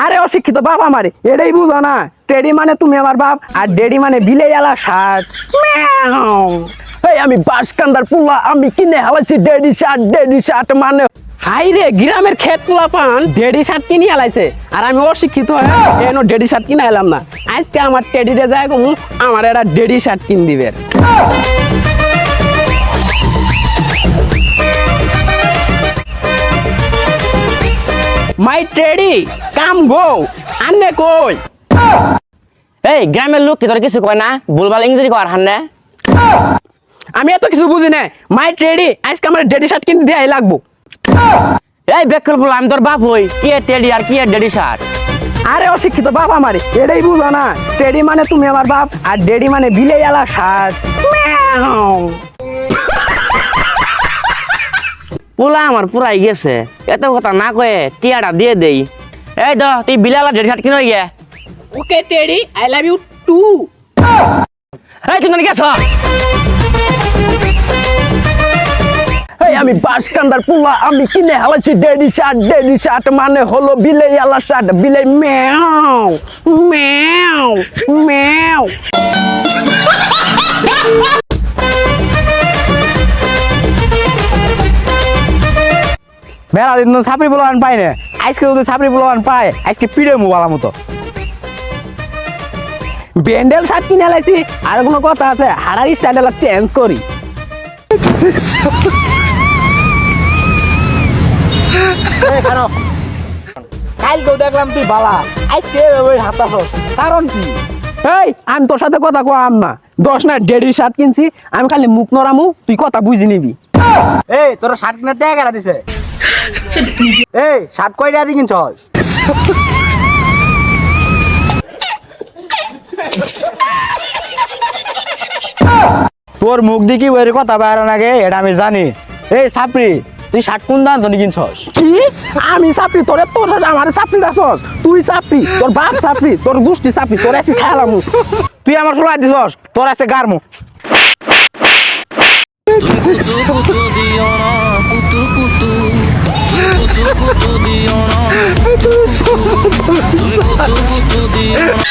আরে অশিক্ষিত বাপ আমারে এটাই বুঝো না, টেডি মানে তুমি আমার বাপ আর ডেডি মানে বিলে আলা শার্ট। এই আমি বাসকান্দার পুলা, আমি কিনে হালাইছি ডেডি শার্ট মানে। হাই রে গ্রামের ক্ষেত পোলা পান ডেডি শার্ট কিনে হালাইছে, আর আমি অশিক্ষিত হয়ে এনো ডেডি শার্ট কিনে এলাম না। আজকে আমার টেডি রে যায় গো, আমার এরা ডেডি শার্ট কিন দিবে। মাই টেডি কাম গো, আন্নে কই? এই গ্রামের লোক কি তোর কিছু কয় না? ভুলভাল ইংরেজি কর হান্নে। আমি এত কিছু বুঝি না। মাই টেডি আজকে আমার ডেডি শার্ট কিনতে দেয়াই লাগবো। এই বেকল বল, আমি তোর বাপ হই, কি টেডি আর কি ডেডি শার্ট? আরে অশিক্ষিত বাপ আমারে এটাই বুঝো না, টেডি মানে তুমি আমার বাপ আর ডেডি মানে বিলে আলা শার্ট। পোলা আমার পুরাই গেছে, এত কথা না কয়ে টিয়াটা দিয়ে দেই। এই তো তুই বিলালা ডেডি শার্ট কিনে গিয়ে। Okay teddy I love you too. এই তুই গেছ? এই আমি বাসকান্দার পুলা, আমি কিনে হালাইছি ডেডি শার্ট মানে হলো বিলে আলা শার্ট। বিলে ম্যাও ম্যাও ম্যাও। মেলা দিন সাপড়ি বলবান পাই না, আজকে যদি সাপড়ি বলবান পায় আজকে পিড়ে মোবাইল মতো। ব্যান্ডেল শার্ট কিনে হালাইছি, আর কোনো কথা আছে? হাড়ারি স্টাইল চেঞ্জ করি। কালকেও দেখলাম তুই বালা, আজকে হাতাস, কারণ কি? এই আমি তোর সাথে কথা কম না, 10 না ডেডি শার্ট কিনছি, আমি খালি মুখ নরামু, তুই কথা বুঝি নিবি। এই তোর শার্ট কিনে টাকা কেনা দিছে? এই শার্ট কয় টাকা দিয়ে কিনছস? তোর মুখ দেখি ওই কথা বাইরে নাগে, এটা আমি জানি। এই সাপড়ি, তুই শার্ট কোন দাম ধনী কিনছস? কি আমি চাপড়ি? তোর সাথে আমার চাপড়ি রাখছস? তুই চাপড়ি, তোর বাপ চাপড়ি, তোর গোষ্ঠী চাপড়ি, তোর এসে খেয়ালাম। তুই আমার সোলাই দিছস, তোর আছে গারমু। কুতু দিও না কুতু কুতু কুতু দিও না কুতু দিও না